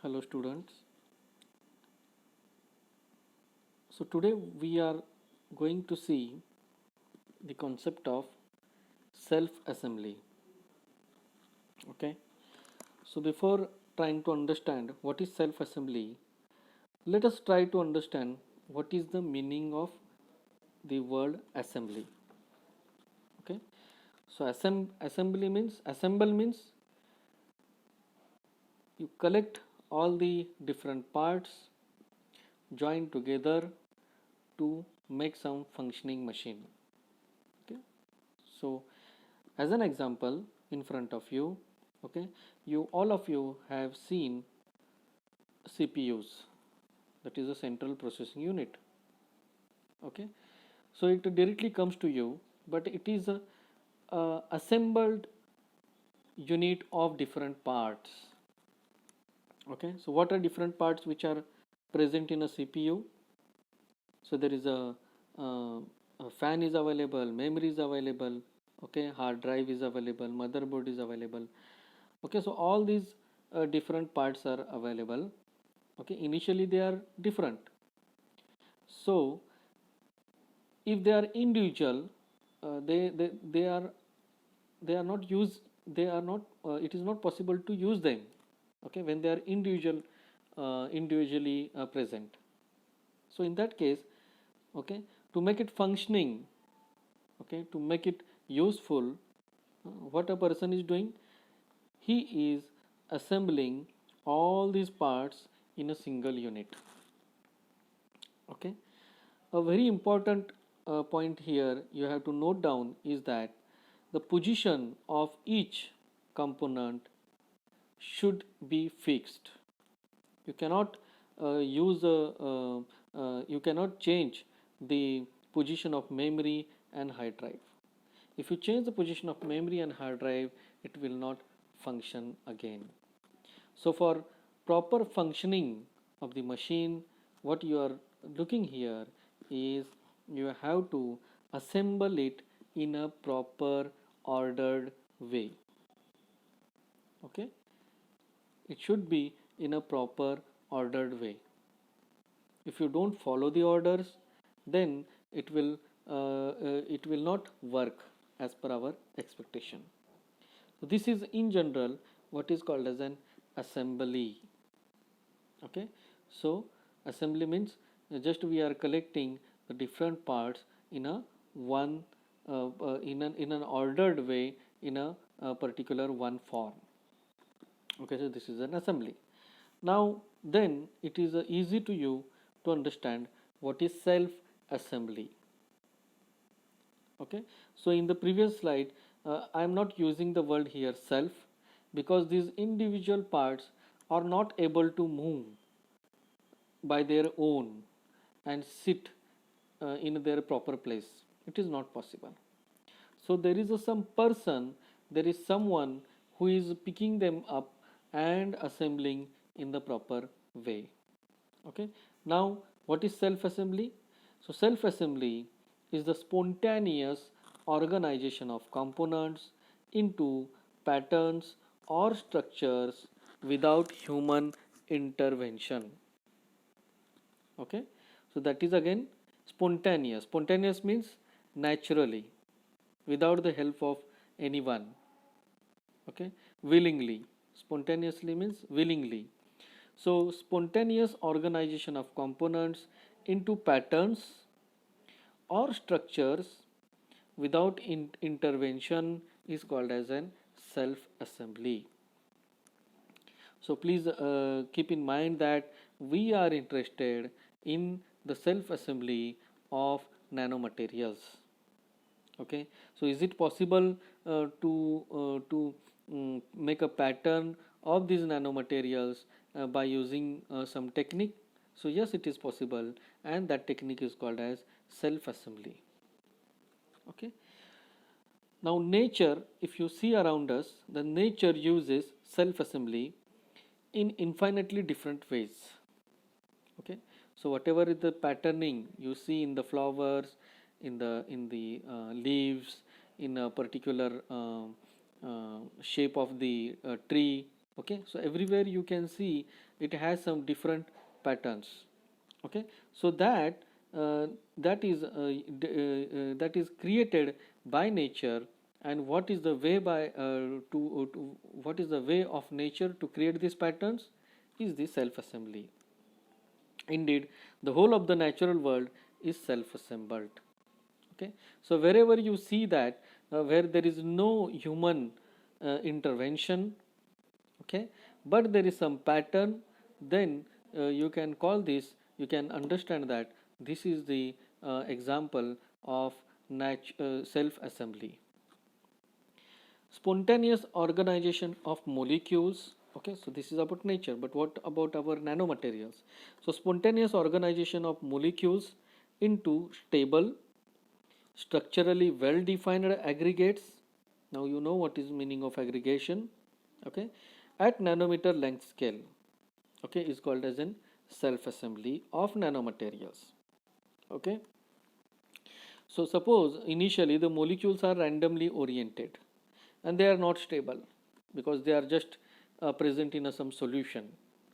Hello students. So today we are going to see the concept of self-assembly. Okay. So before trying to understand what is self-assembly, let us try to understand what is the meaning of the word assembly. Okay. So assemble means you collect all the different parts, join together to make some functioning machine. Okay. So as an example in front of you, okay, you all of you have seen CPUs, that is a central processing unit. Okay, so it directly comes to you, but it is a assembled unit of different parts. Okay, so what are different parts which are present in a CPU? So there is a fan is available, memory is available, okay, hard drive is available, motherboard is available. Okay, so all these different parts are available. Okay, initially they are different. So if they are individual, they are not used, they are not it is not possible to use them, okay, when they are individually present. So in that case, okay, to make it functioning, okay, to make it useful, what a person is doing, he is assembling all these parts in a single unit. Okay, a very important point here you have to note down is that the position of each component should be fixed. You cannot you cannot change the position of memory and hard drive. If you change the position of memory and hard drive, it will not function again. So for proper functioning of the machine, what you are looking here is you have to assemble it in a proper ordered way. Okay, it should be in a proper ordered way. If you don't follow the orders, then it will not work as per our expectation. So this is in general what is called as an assembly. Okay, so assembly means just we are collecting the different parts in a one in an ordered way in a particular one form. Okay, so this is an assembly. Now then it is easy to you to understand what is self assembly. Okay, so in the previous slide I am not using the word here self, because these individual parts are not able to move by their own and sit in their proper place. It is not possible. So there is some person, there is someone who is picking them up and assembling in the proper way. Okay, now what is self assembly? So self assembly is the spontaneous organization of components into patterns or structures without human intervention. Okay, so that is again spontaneous means naturally, without the help of anyone. Okay, willingly, spontaneously means willingly. So spontaneous organization of components into patterns or structures without intervention is called as an self assembly. So please keep in mind that we are interested in the self assembly of nanomaterials. Okay, so is it possible to make a pattern of these nanomaterials by using some technique? So yes, it is possible, and that technique is called as self assembly. Okay, now nature, if you see around us, the nature uses self assembly in infinitely different ways. Okay, so whatever is the patterning you see in the flowers, in the leaves, in a particular shape of the tree, Okay, so everywhere you can see it has some different patterns. Okay, so uh, that is created by nature. And what is the way to what is the way of nature to create these patterns is the self assembly. Indeed, the whole of the natural world is self assembled. Okay, so wherever you see that where there is no human intervention, okay, but there is some pattern, then you can call this, you can understand that this is the example of self assembly. Spontaneous organization of molecules. Okay, so this is about nature, but what about our nanomaterials? So spontaneous organization of molecules into stable, structurally well defined aggregates. Now you know what is meaning of aggregation. Okay, at nanometer length scale, okay, is called as an self assembly of nanomaterials. Okay, so suppose initially the molecules are randomly oriented and they are not stable because they are just present in some solution.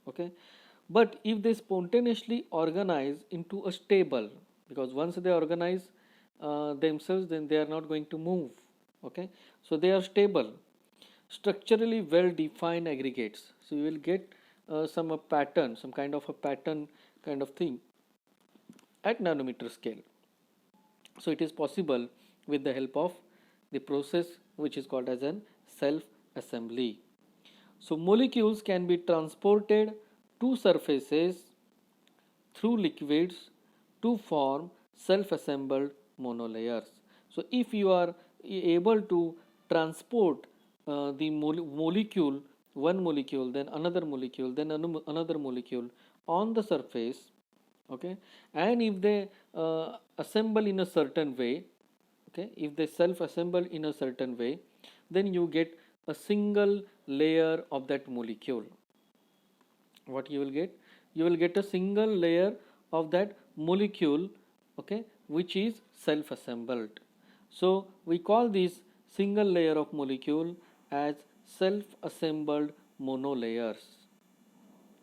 Okay, but if they spontaneously organize into a stable, because once they organize themselves, then they are not going to move. Okay, so they are stable, structurally well defined aggregates. So you will get some a pattern, some kind of a pattern kind of thing at nanometer scale. So it is possible with the help of the process which is called as an self assembly. So molecules can be transported to surfaces through liquids to form self-assembled monolayers. So if you are able to transport the molecule, one molecule, then another molecule, then another molecule on the surface, okay, and if they assemble in a certain way, okay, if they self assemble in a certain way, then you get a single layer of that molecule. What you will get? You will get a single layer of that molecule, okay, which is self assembled. So we call this single layer of molecule as self assembled monolayers.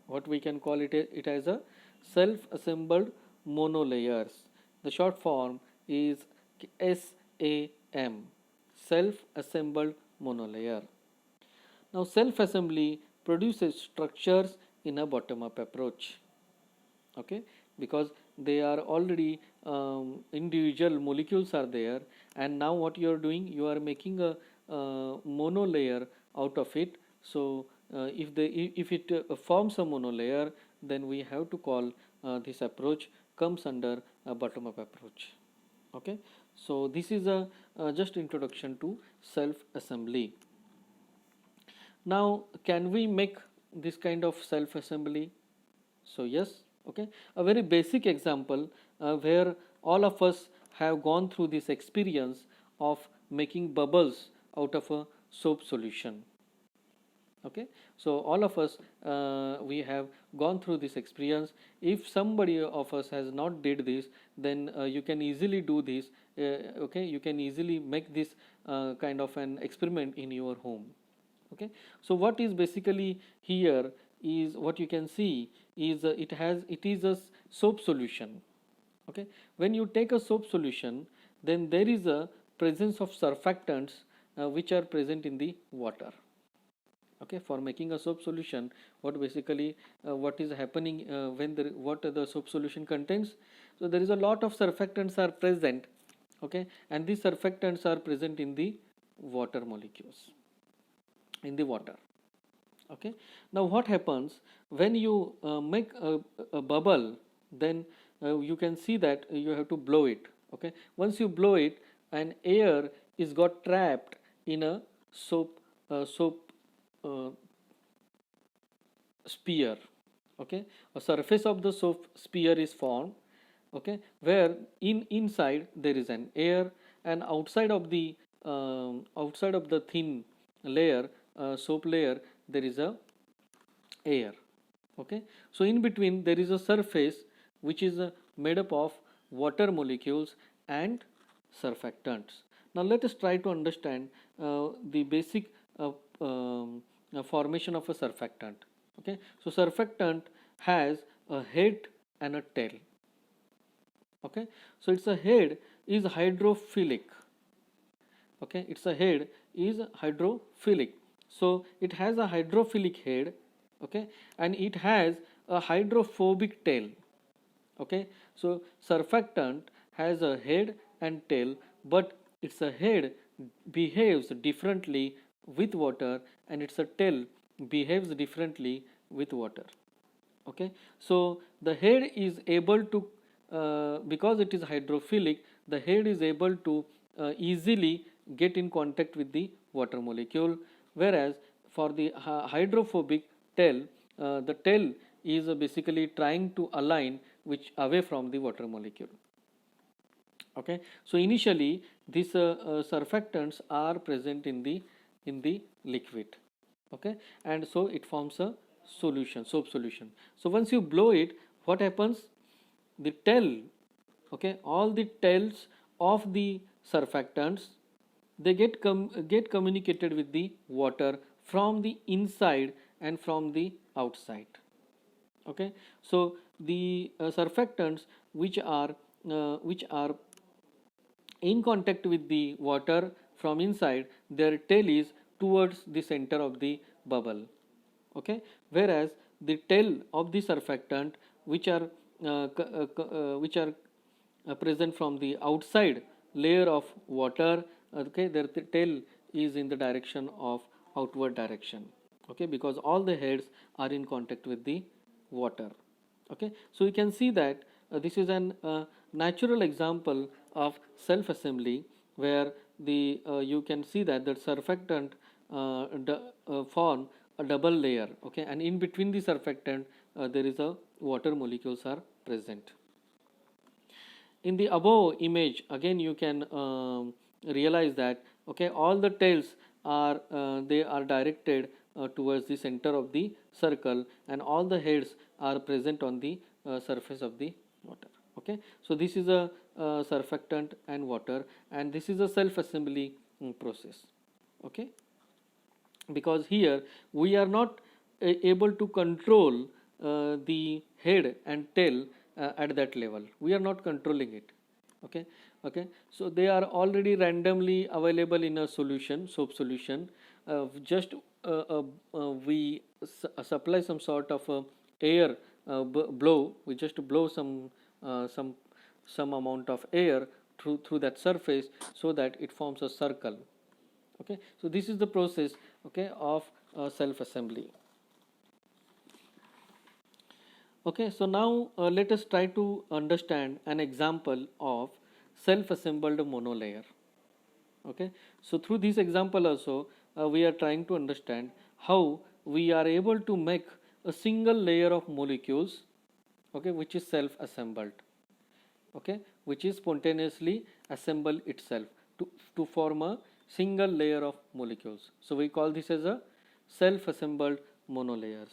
What we can call it as a self assembled monolayers. The short form is SAM, self assembled monolayer. Now self assembly produces structures in a bottom up approach. Okay, because they are already individual molecules are there, and now what you are doing, you are making a mono layer out of it. So if it forms a mono layer, then we have to call this approach comes under a bottom up approach. Okay, so this is a just introduction to self assembly. Now can we make this kind of self assembly? So yes, okay, a very basic example where all of us have gone through this experience of making bubbles out of a soap solution. Okay, so all of us we have gone through this experience. If somebody of us has not did this, then you can easily do this. Okay, you can easily make this kind of an experiment in your home. Okay, so what is basically here is what you can see is it is a soap solution. Okay, when you take a soap solution, then there is a presence of surfactants which are present in the water. Okay, for making a soap solution, what basically what is happening when what the soap solution contains? So there is a lot of surfactants are present. Okay, and these surfactants are present in the water molecules, in the water. Okay, now what happens when you make a bubble, then you can see that you have to blow it. Okay, once you blow it, an air is got trapped in a soap uh, sphere. Okay, a surface of the soap sphere is formed. Okay, where inside there is an air, and outside of the thin layer, soap layer, there is a air. Okay, so in between there is a surface which is made up of water molecules and surfactants. Now let us try to understand the basic uh, um, formation of a surfactant. Okay, so surfactant has a head and a tail. Okay, so its a head is hydrophilic. Okay, its a head is hydrophilic, so it has a hydrophilic head. Okay, and it has a hydrophobic tail. Okay, so surfactant has a head and tail, but its a head behaves differently with water and its a tail behaves differently with water. Okay, so the head is able to because it is hydrophilic, the head is able to easily get in contact with the water molecule, whereas for the hydrophobic tail, the tail is basically trying to align which away from the water molecule. Okay, so initially these surfactants are present in the liquid. Okay, and so it forms a solution, soap solution. So once you blow it, what happens? The tail, okay, all the tails of the surfactants, they get communicated with the water from the inside and from the outside. Okay, so the surfactants which are in contact with the water from inside, their tail is towards the center of the bubble. Okay, whereas the tail of the surfactant which are present from the outside layer of water, okay, their tail is in the direction of outward direction. Okay, because all the heads are in contact with the water. Okay, so you can see that this is an natural example of self assembly, where the you can see that the surfactant form a double layer. Okay, and in between the surfactant there is a water molecules are present. In the above image, again you can realize that, okay, all the tails are they are directed towards the center of the circle, and all the heads are present on the surface of the water. Okay, so this is a surfactant and water, and this is a self assembly process. Okay, because here we are not able to control the head and tail at that level. We are not controlling it. Okay, okay, so they are already randomly available in a solution, soap solution. Just we supply some sort of air, blow, we just blow uh, some some amount of air through that surface, so that it forms a circle. Okay, so this is the process, okay, of self assembly. Okay, so now let us try to understand an example of self assembled monolayer. Okay, so through this example also we are trying to understand how we are able to make a single layer of molecules, okay, which is self assembled. Okay, which is spontaneously assemble itself to form a single layer of molecules. So we call this as a self assembled monolayers.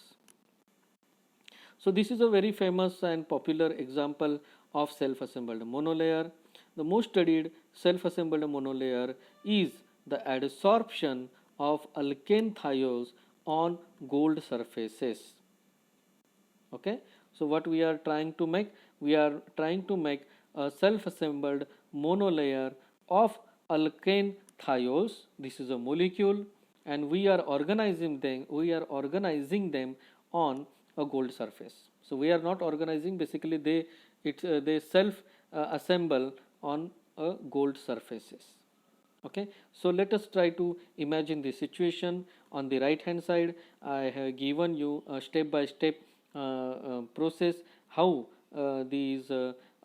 So this is a very famous and popular example of self assembled monolayer. The most studied self assembled monolayer is the adsorption of alkane thiols on gold surfaces. Okay, so what we are trying to make, we are trying to make a self assembled monolayer of alkane thiols. This is a molecule, and we are organizing them on a gold surface. So we are not organizing, basically they self assemble on a gold surfaces. Okay, so let us try to imagine the situation. On the right hand side, I have given you a step by step process how these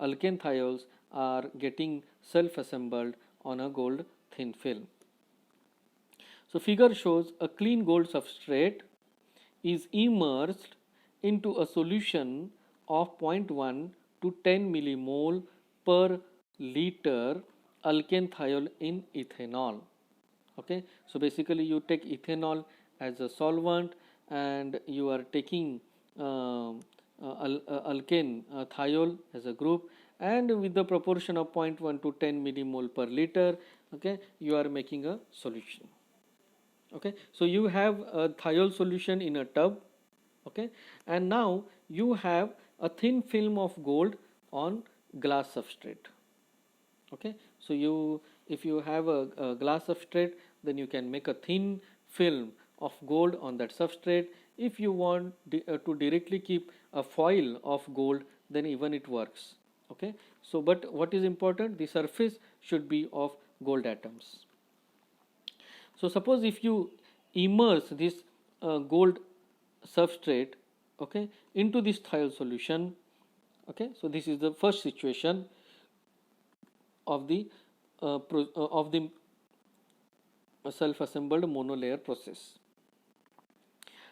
alkane thiols are getting self assembled on a gold thin film. So figure shows a clean gold substrate is immersed into a solution of zero point 0.1 to 10 millimole per liter alkane thiol in ethanol. Okay, so basically you take ethanol as a solvent, and you are taking alkane thiol as a group, and with the proportion of 0.1 to 10 millimole per liter, okay, you are making a solution. Okay, so you have a thiol solution in a tub. Okay, and now you have a thin film of gold on glass substrate. Okay, so if you have a glass substrate, then you can make a thin film of gold on that substrate. If you want to directly keep a foil of gold, then even it works. Okay, so but what is important, the surface should be of gold atoms. So suppose if you immerse this gold substrate, okay, into this thiol solution. Okay, so this is the first situation of the of the self-assembled monolayer process.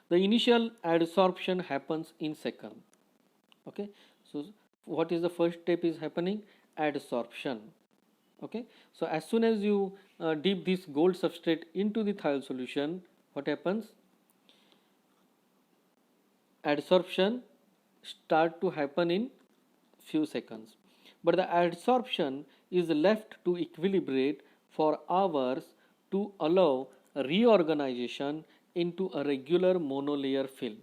The initial adsorption happens in second. Okay, so what is the first step is happening? Adsorption. Okay, so as soon as you dip this gold substrate into the thiol solution, what happens? Adsorption start to happen in few seconds, but the adsorption is left to equilibrate for hours to allow reorganization into a regular monolayer film.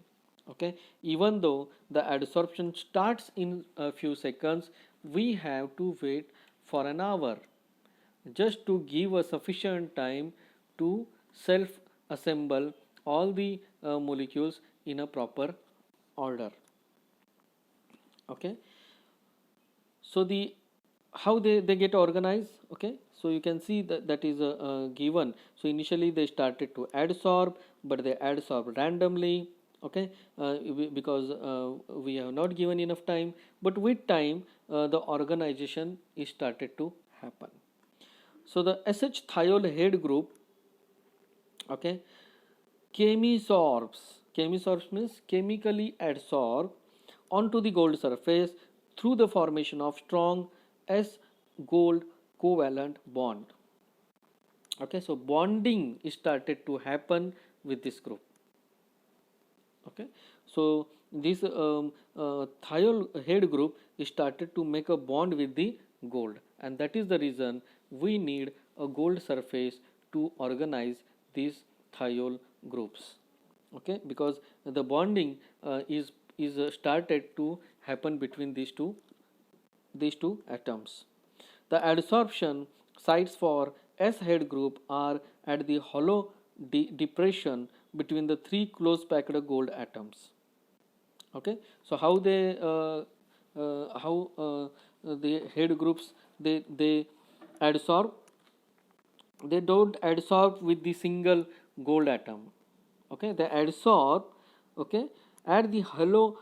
Okay, even though the adsorption starts in a few seconds, we have to wait for an hour just to give a sufficient time to self assemble all the molecules in a proper order. Okay, so the how they get organized. Okay, so you can see that that is given. So initially they started to adsorb, but they adsorb randomly. Okay, because we have not given enough time, but with time the organization is started to happen. So the sh thiol head group, okay, chemisorbs means chemically adsorb onto the gold surface through the formation of strong S gold covalent bond. Okay, so bonding started to happen with this group. Okay, so this thiol head group started to make a bond with the gold, and that is the reason we need a gold surface to organize these thiol groups. Okay, because the bonding is started to happen between these two atoms. The adsorption sites for S head group are at the hollow depression between the three close packed gold atoms. Okay, so how the head groups they adsorb? They don't adsorb with the single gold atom. Okay, they adsorb, okay, at the hollow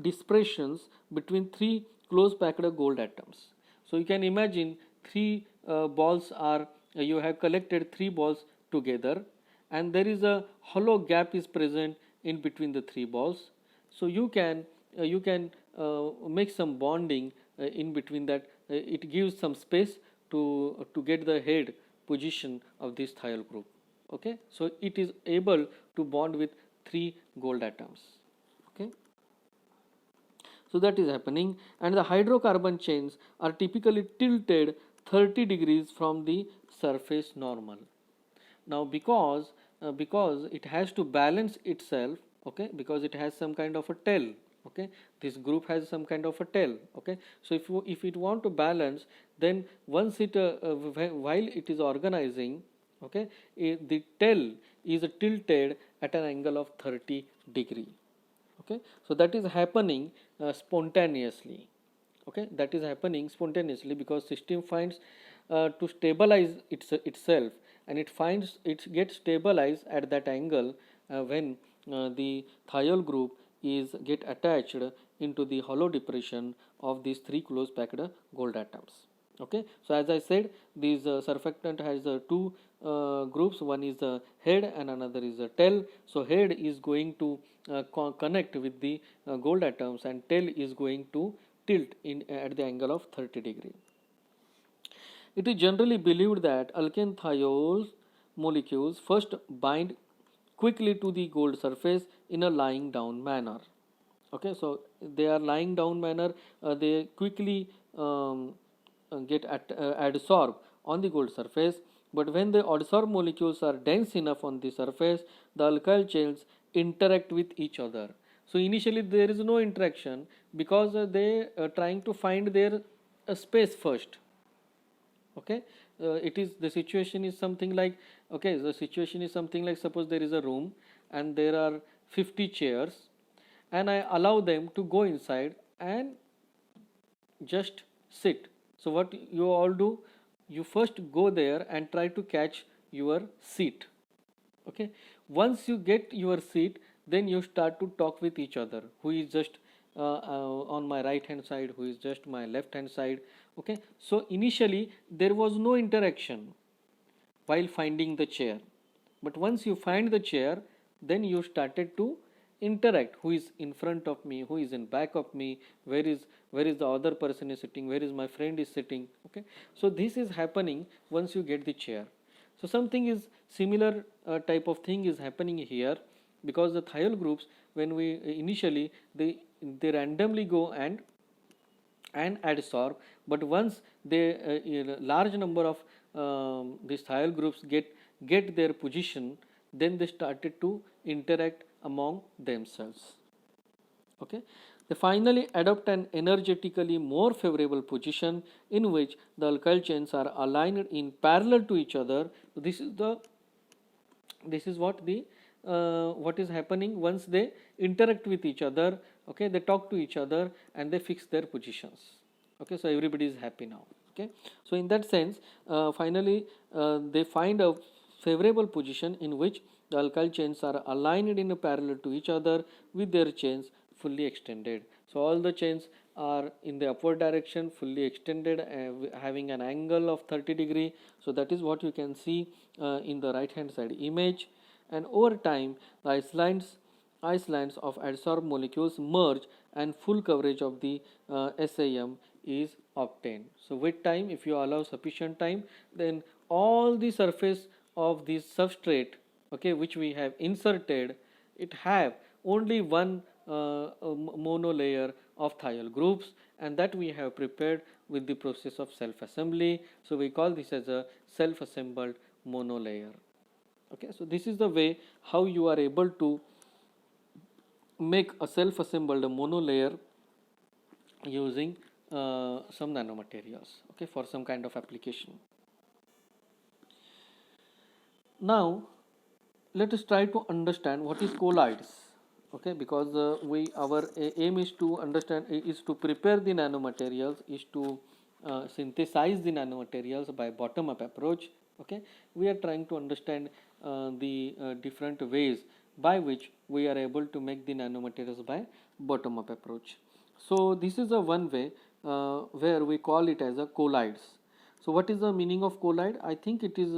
dispersions between three close packed gold atoms. So you can imagine three balls are you have collected three balls together, and there is a hollow gap is present in between the three balls. So you can make some bonding in between that. It gives some space to get the head position of this thiol group. Okay, so it is able to bond with three gold atoms. Okay, so that is happening, and the hydrocarbon chains are typically tilted 30 degrees from the surface normal. Now because it has to balance itself, okay, because it has some kind of a tail. Okay, this group has some kind of a tail. Okay, so if it want to balance, then once it while it is organizing, okay, the tail is tilted at an angle of 30 degree. Okay, so that is happening spontaneously. Okay, that is happening spontaneously because system finds to stabilize itself, and it finds it gets stabilized at that angle when the thiol group is get attached into the hollow depression of these three close packed gold atoms. Okay, so as I said, these surfactant has two groups. One is the head and another is the tail. So head is going to connect with the gold atoms, and tail is going to tilt in at the angle of 30 degree. It is generally believed that alkane thiol molecules first bind quickly to the gold surface in a lying down manner. Okay, so they are lying down manner, they quickly get adsorbed on the gold surface. But when the adsorb molecules are dense enough on the surface, the alkyl chains interact with each other. So initially there is no interaction because they are trying to find their space first. Okay, it is the situation is something like, okay, the situation is something like, suppose there is a room and there are 50 chairs, and I allow them to go inside and just sit. So what you all do, you first go there and try to catch your seat. Okay, once you get your seat, then you start to talk with each other, who is just on my right hand side, who is just my left hand side. Okay, so initially there was no interaction while finding the chair, but once you find the chair, then you started to interact, who is in front of me, who is in back of me, where is the other person is sitting, where is my friend is sitting. Okay, so this is happening once you get the chair. So something is similar type of thing is happening here, because the thiol groups, when we initially they randomly go and adsorb, but once they large number of these thiol groups get their position, then they started to interact among themselves. Okay, they finally adopt an energetically more favorable position in which the alkyl chains are aligned in parallel to each other. This is what is happening once they interact with each other. Okay, they talk to each other and they fix their positions. Okay, so everybody is happy now. Okay, so in that sense, finally they find a favorable position in which the alkyl chains are aligned in a parallel to each other with their chains fully extended. So all the chains are in the upward direction, fully extended, having an angle of 30 degree. So that is what you can see in the right hand side image. And over time, the islands of adsorbed molecules merge and full coverage of the SAM is obtained. So with time, if you allow sufficient time, then all the surface of this substrate, okay, which we have inserted, it have only one monolayer of thiol groups, and that we have prepared with the process of self assembly. So we call this as a self assembled monolayer. Okay, so this is the way how you are able to make a self assembled monolayer using some nanomaterials, okay, for some kind of application. Now let us try to understand what is colloids. Okay, because our aim is to understand, is to prepare the nanomaterials, is to synthesize the nanomaterials by bottom up approach. Okay, we are trying to understand the different ways by which we are able to make the nanomaterials by bottom up approach. So this is a one way where we call it as a colloids. So what is the meaning of colloid? I think it is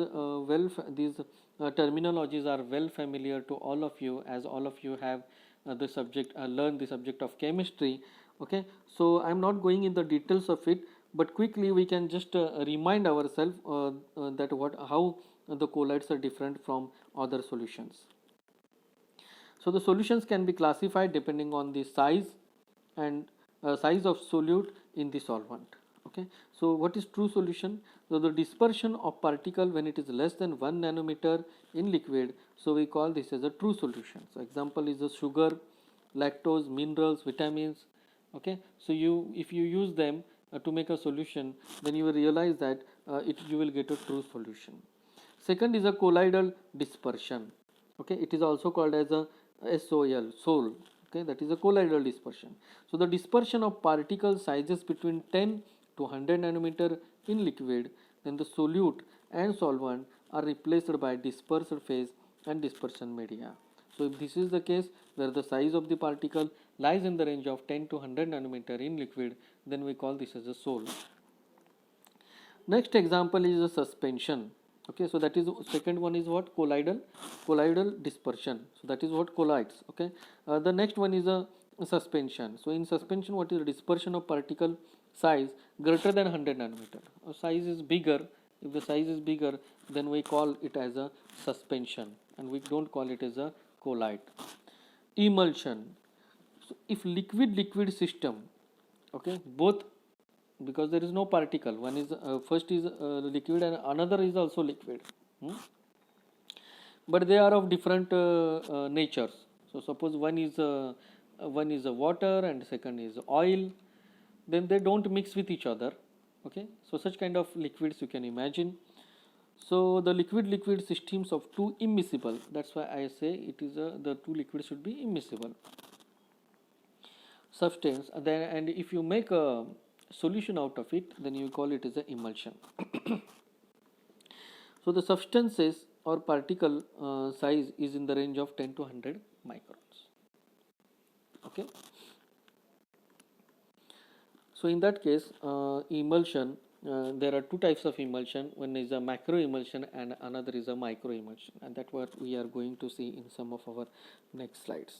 these terminologies are well familiar to all of you, as all of you have the subject learned the subject of chemistry. Okay, so I am not going in the details of it, but quickly we can just remind ourselves that how the colloids are different from other solutions. So the solutions can be classified depending on the size and size of solute in the solvent. Okay, so what is true solution? So the dispersion of particle when it is less than 1 nanometer in liquid, so we call this as a true solution. So example is the sugar, lactose, minerals, vitamins. Okay, so if you use them to make a solution, then you will realize that you will get a true solution. Second is a colloidal dispersion. Okay, it is also called as a SOL. Okay, that is a colloidal dispersion. So the dispersion of particle sizes between 10 to 100 nanometer in liquid, then the solute and solvent are replaced by dispersed phase and dispersion media. So if this is the case where the size of the particle lies in the range of 10 to 100 nanometer in liquid, then we call this as a SOL. Next example is a suspension. Okay, so that is second one is what? Colloidal dispersion. So that is what colloids. Okay, the next one is a suspension. So in suspension, what is the dispersion of particle size greater than 100 nanometer? Size is bigger. If the size is bigger, then we call it as a suspension, and we don't call it as a colloid. Emulsion. So if liquid system, okay, both because there is no particle. One is first is liquid and another is also liquid. Hmm? But they are of different natures. So suppose one is a water and second is oil, then they don't mix with each other. Okay, so such kind of liquids you can imagine. So the liquid systems of two immiscible. That's why I say it is the two liquids should be immiscible substance. And if you make a solution out of it, then you call it as a emulsion. So the substances or particle size is in the range of 10 to 100 microns. Okay. So in that case, emulsion, there are two types of emulsion. One is a macro emulsion and another is a micro emulsion, and that's what we are going to see in some of our next slides.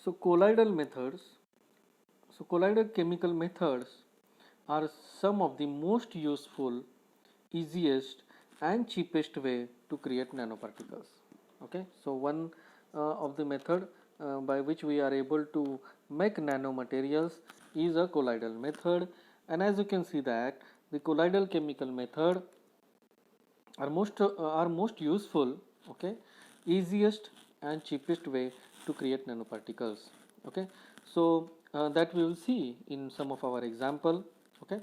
So colloidal methods. So colloidal chemical methods are some of the most useful, easiest and cheapest way to create nanoparticles. Okay, so one of the method by which we are able to make nanomaterials is a colloidal method, and as you can see that the colloidal chemical method are most useful, okay, easiest and cheapest way to create nanoparticles. Okay, so that we will see in some of our example. Okay,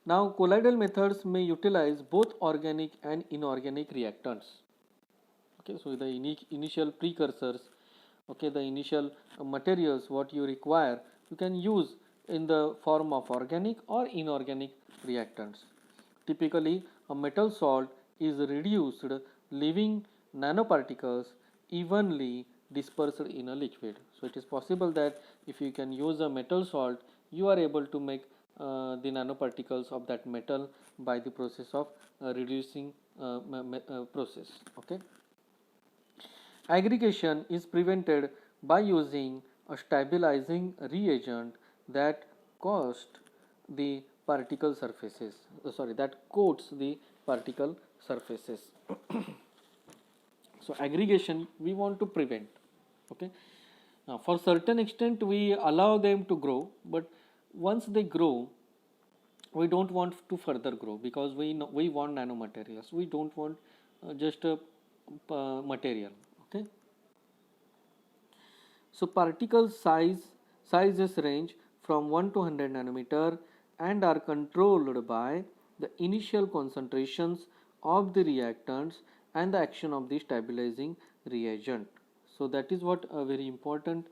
now colloidal methods may utilize both organic and inorganic reactants. Okay, so the initial precursors, okay, the initial materials what you require, you can use in the form of organic or inorganic reactants. Typically a metal salt is reduced, leaving nanoparticles evenly dispersed in a liquid. So it is possible that if you can use a metal salt, you are able to make the nanoparticles of that metal by the process of reducing process. Okay, aggregation is prevented by using a stabilizing reagent that cost the particle surfaces, that coats the particle surfaces. So aggregation we want to prevent. Okay, now for certain extent we allow them to grow, but once they grow we don't want to further grow, because we want nanomaterials, we don't want just a material. Okay, so particle sizes range from 1 to 100 nanometer and are controlled by the initial concentrations of the reactants and the action of the stabilizing reagent. So that is what a very important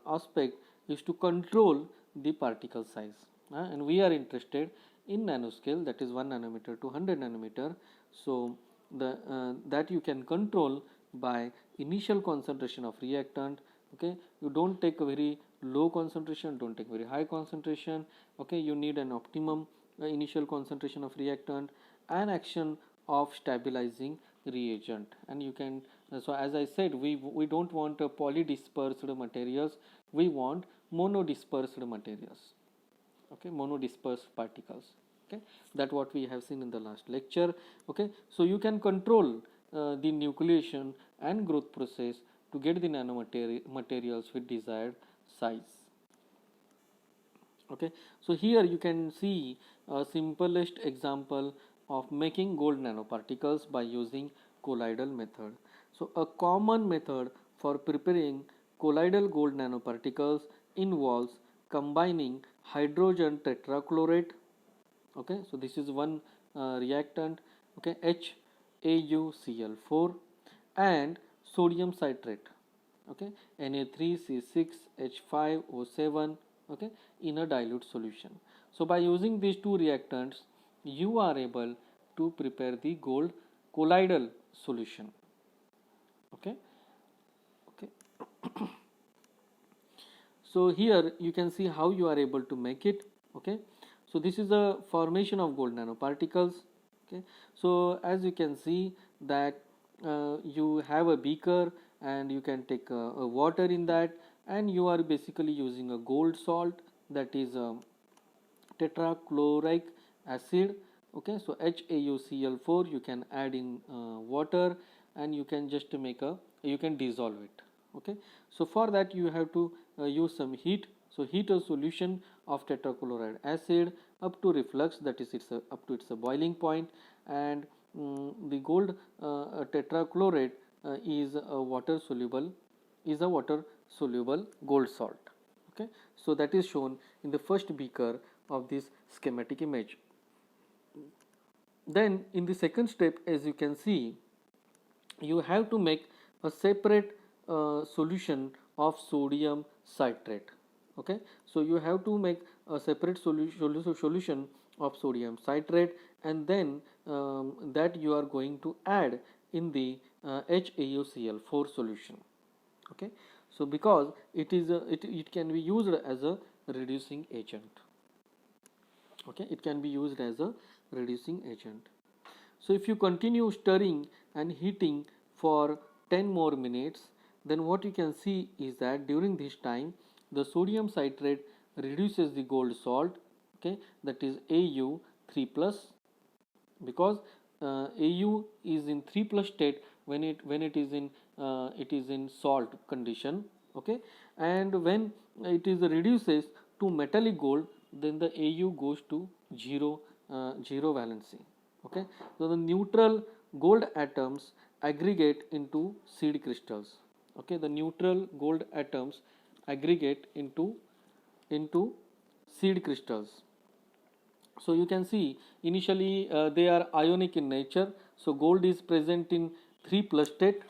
aspect is, to control the particle size. And we are interested in nanoscale, that is 1 nanometer to 100 nanometer. So that you can control by initial concentration of reactant. Okay, you don't take a very low concentration, don't take very high concentration. Okay, you need an optimum initial concentration of reactant and action of stabilizing reagent. And you can so as I said, we don't want polydispersed materials, we want monodispersed materials. Okay, monodispersed particles. Okay, that what we have seen in the last lecture. Okay, so you can control the nucleation and growth process to get the nanomaterials with desired size. Okay, so here you can see a simplest example of making gold nanoparticles by using colloidal method. So a common method for preparing colloidal gold nanoparticles involves combining hydrogen tetrachlorate. Okay, so this is one reactant. Okay, HAuCl4 and sodium citrate. Okay, Na3C6H5O7. Okay, in a dilute solution. So by using these two reactants you are able to prepare the gold colloidal solution. Okay, okay. So here you can see how you are able to make it. Okay, so this is a formation of gold nanoparticles. Okay, so as you can see that you have a beaker and you can take a water in that, and you are basically using a gold salt, that is tetrachloric acid. Okay, so HAUCl4 you can add in water, and you can just you can dissolve it. Okay, so for that you have to use some heat. So heat a solution of tetrachloride acid up to reflux, that is up to its boiling point, and the gold tetrachloride is a water soluble gold salt. Okay, so that is shown in the first beaker of this schematic image. Then in the second step, as you can see, you have to make a separate solution of sodium citrate. Okay, so you have to make a separate solution of sodium citrate, and then that you are going to add in the HAUCl4 solution. Okay, so because it can be used as a reducing agent. Okay, it can be used as a reducing agent. So if you continue stirring and heating for 10 more minutes, then what you can see is that during this time the sodium citrate reduces the gold salt, okay, that is Au 3 plus, because Au is in 3 plus state when it is in salt condition. Okay, and when it is reduces to metallic gold, then the Au goes to zero valency. Okay, so the neutral gold atoms aggregate into seed crystals. Okay, the neutral gold atoms aggregate into seed crystals. So you can see initially they are ionic in nature. So gold is present in 3 plus state.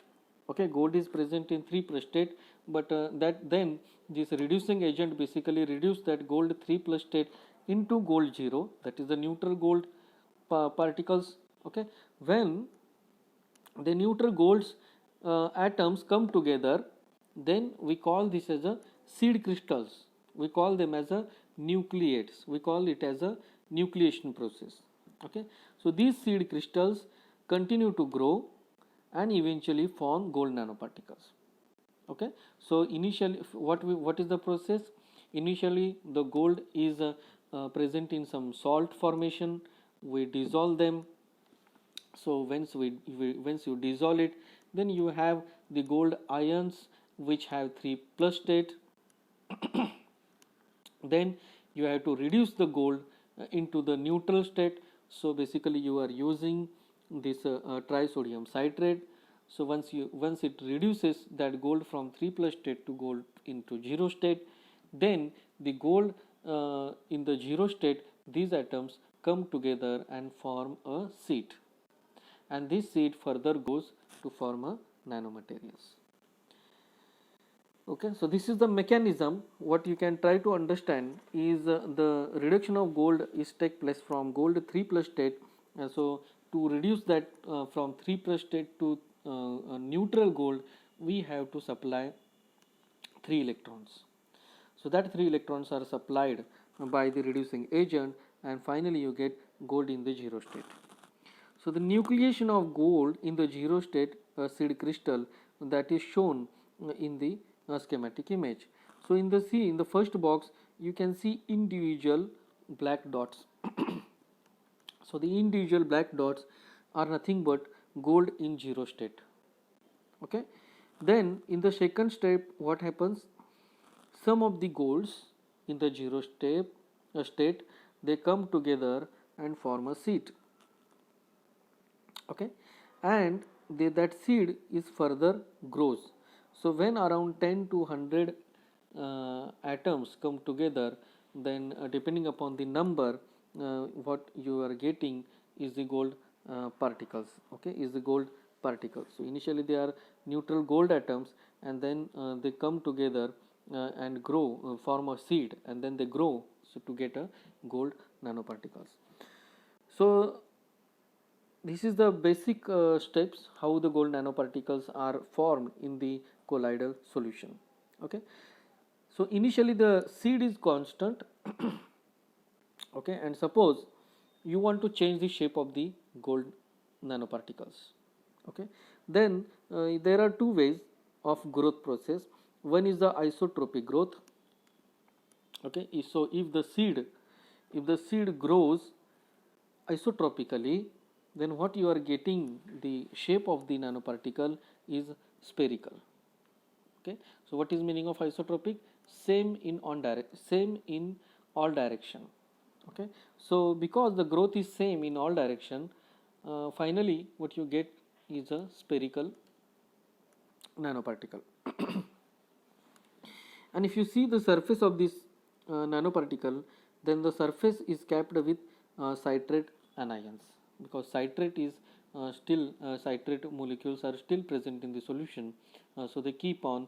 Okay, gold is present in 3 plus state, but that then this reducing agent basically reduce that gold 3 plus state into gold 0, that is the neutral gold particles. Okay, when the neutral golds atoms come together, then we call this as a seed crystals. We call them as a nucleates. We call it as a nucleation process. Okay, so these seed crystals continue to grow and eventually form gold nanoparticles. Okay, so initially what is the process? Initially the gold is present in some salt formation. We dissolve them. So once you dissolve it, then you have the gold ions which have 3 plus state. Then you have to reduce the gold into the neutral state. So basically you are using this trisodium citrate. So once it reduces that gold from 3 plus state to gold into 0 state, then the gold in the 0 state, these atoms come together and form a seed, and this seed further goes to form a nanomaterials. Okay, so this is the mechanism. What you can try to understand is the reduction of gold is take place from gold 3 plus state. So to reduce that from 3 plus state to neutral gold, we have to supply 3 electrons. So that 3 electrons are supplied by the reducing agent, and finally you get gold in the 0 state. So the nucleation of gold in the 0 state seed crystal, that is shown in the schematic image. So in the first box you can see individual black dots. So the individual black dots are nothing but gold in 0 state. Okay, then in the second step what happens? Some of the golds in the 0 state, they come together and form a seed. Okay, and that seed is further grows. So when around 10 to 100 atoms come together, then depending upon the number, what you are getting is the gold particles. Okay, is the gold particles. So initially they are neutral gold atoms, and then they come together and grow, form a seed, and then they grow so to get a gold nanoparticles. So this is the basic steps how the gold nanoparticles are formed in the colloidal solution. Okay, so initially the seed is constant. Okay, and suppose you want to change the shape of the gold nanoparticles. Okay, then there are two ways of growth process. One is the isotropic growth. Okay, so if the seed grows isotropically, then what you are getting, the shape of the nanoparticle is spherical. Okay, so what is meaning of isotropic? Same in all direction. Okay, so because the growth is same in all direction, finally what you get is a spherical nanoparticle. And if you see the surface of this nanoparticle, then the surface is capped with citrate anions, because citrate is still citrate molecules are still present in the solution, so they keep on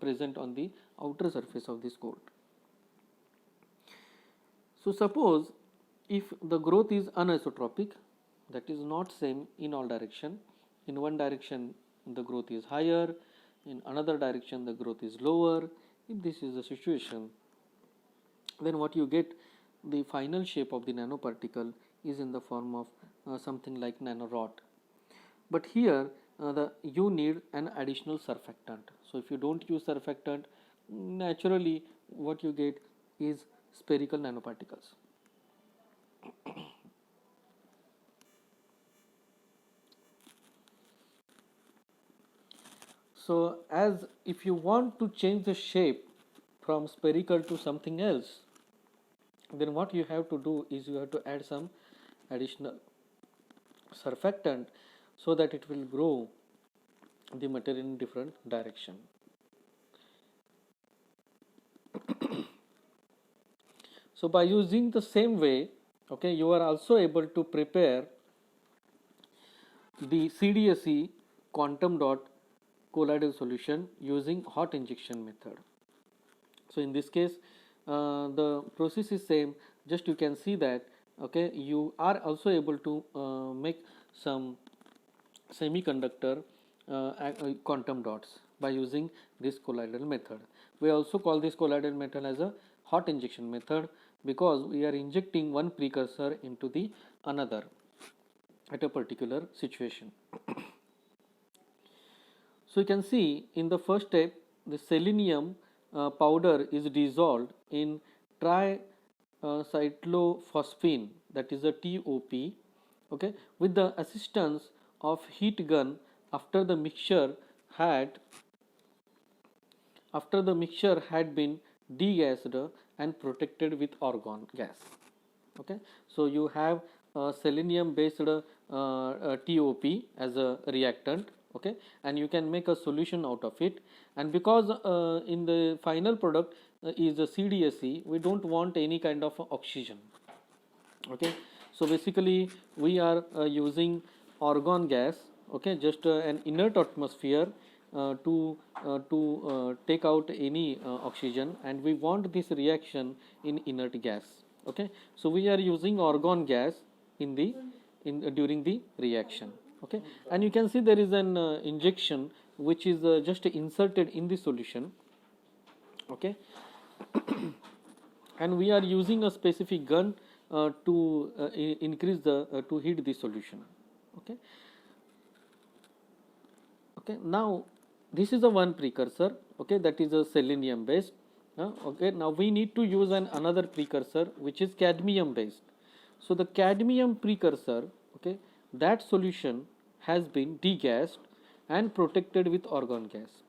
present on the outer surface of this gold. So suppose if the growth is anisotropic, that is not same in all direction. In one direction the growth is higher, in another direction the growth is lower. If this is the situation, then what you get, the final shape of the nanoparticle is in the form of something like nanorod. But here you need an additional surfactant. So if you don't use surfactant, naturally what you get is spherical nanoparticles. So as if you want to change the shape from spherical to something else, then what you have to do is you have to add some additional surfactant so that it will grow the material in different direction. So by using the same way, okay, you are also able to prepare the CDSE quantum dot colloidal solution using hot injection method. So in this case, the process is same, just you can see that, okay, you are also able to make some semiconductor quantum dots by using this colloidal method. We also call this colloidal method as a hot injection method, because we are injecting one precursor into the another at a particular situation. So you can see in the first step, the selenium powder is dissolved in tricyclophosphine, that is a TOP, okay, with the assistance of heat gun after the mixture had been degassed and protected with argon gas. Okay, so you have selenium based TOP as a reactant, okay, and you can make a solution out of it. And because in the final product is a CDSE, we don't want any kind of oxygen. Okay, so basically we are using argon gas, okay, just an inert atmosphere to take out any oxygen, and we want this reaction in inert gas. Okay, so we are using argon gas in the during the reaction. Okay, and you can see there is an injection which is just inserted in the solution. Okay, and we are using a specific gun to increase the to heat the solution. Okay, okay, now this is a one precursor, okay, that is a selenium based. Okay, now we need to use another precursor which is cadmium based. So the cadmium precursor, okay, that solution has been degassed and protected with argon gas.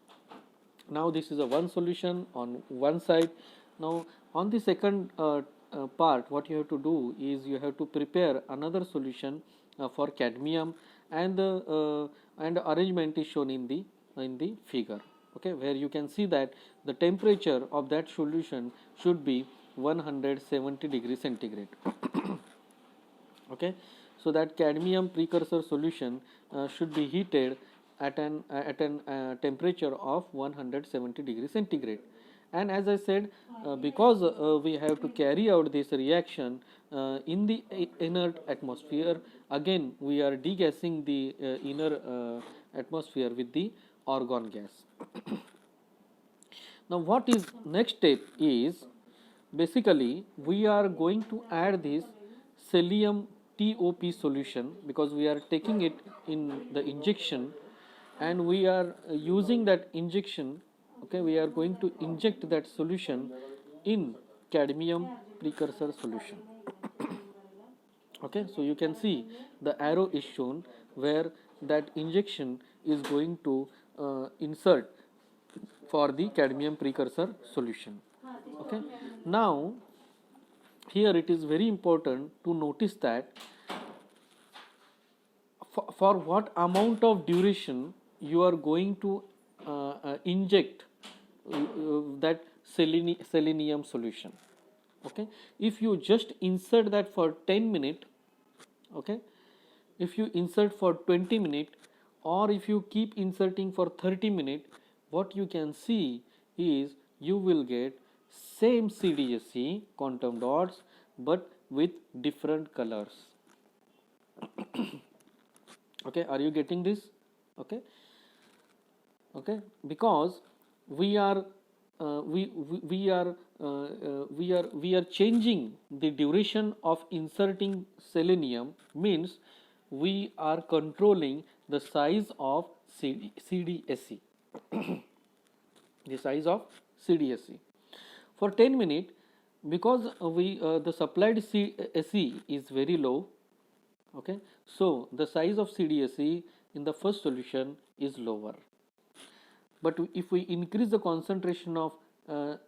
Now this is a one solution on one side. Now on the second part, what you have to do is you have to prepare another solution for cadmium, and the arrangement is shown in the figure, okay, where you can see that the temperature of that solution should be 170 degrees centigrade. Okay, so that cadmium precursor solution should be heated at an temperature of 170 degrees centigrade. And as I said, because we have to carry out this reaction in the inert atmosphere, again we are degassing the inner atmosphere with the argon gas. Now what is next step is, basically we are going to add this selenium TOP solution, because we are taking it in the injection and we are using that injection. Okay, we are going to inject that solution in cadmium precursor solution. Okay, so you can see the arrow is shown where that injection is going to insert for the cadmium precursor solution. Okay, now here it is very important to notice that for what amount of duration you are going to inject that selenium solution. Okay, if you just insert that for 10 minutes, okay, if you insert for 20 minutes, or if you keep inserting for 30 minutes, what you can see is you will get same CDSC quantum dots but with different colors. Okay, are you getting this? Okay, okay, because we are we are changing the duration of inserting selenium, means we are controlling the size of CDSC, the size of CDSC for 10 minutes, because we the supplied SE is very low. Okay, so the size of CDSE in the first solution is lower, but if we increase the concentration of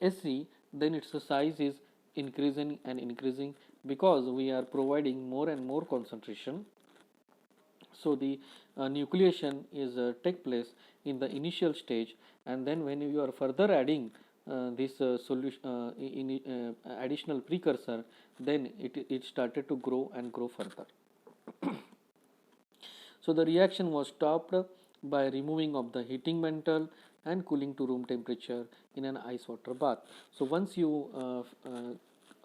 SE, then its size is increasing and increasing, because we are providing more and more concentration. So the nucleation is take place in the initial stage, and then when you are further adding this solution additional precursor, then it started to grow and grow further. So the reaction was stopped by removing of the heating mantle and cooling to room temperature in an ice water bath. So once you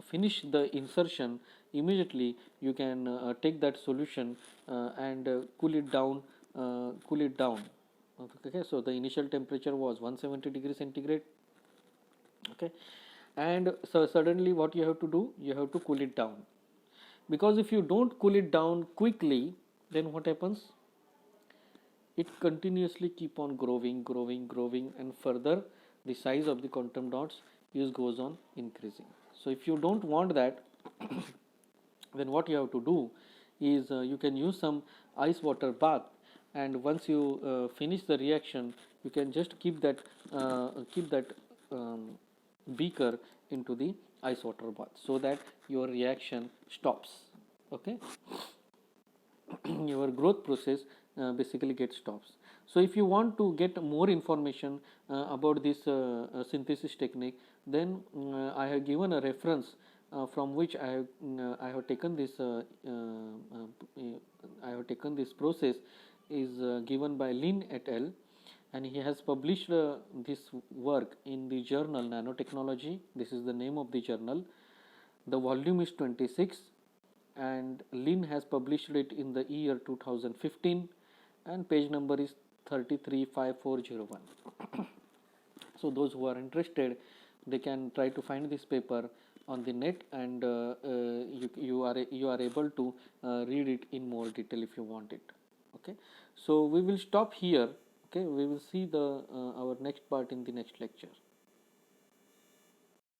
finish the insertion, immediately you can take that solution and cool it down. Cool it down. Okay, so the initial temperature was 170 degrees centigrade. Okay, and so suddenly what you have to do, you have to cool it down, because if you don't cool it down quickly, then what happens? It continuously keep on growing, and further the size of the quantum dots goes on increasing. So if you don't want that, then what you have to do is you can use some ice water bath, and once you finish the reaction, you can just keep that beaker into the ice water bath, so that your reaction stops. Okay, your growth process basically gets stops. So if you want to get more information about this synthesis technique, then I have given a reference from which I have taken this I have taken this process is given by Lin et al, and he has published this work in the journal Nanotechnology. This is the name of the journal. The volume is 26, and Lin has published it in the year 2015, and page number is 335401. So those who are interested, they can try to find this paper on the net, and you are able to read it in more detail if you want it. Okay, so we will stop here. Okay, we will see the our next part in the next lecture.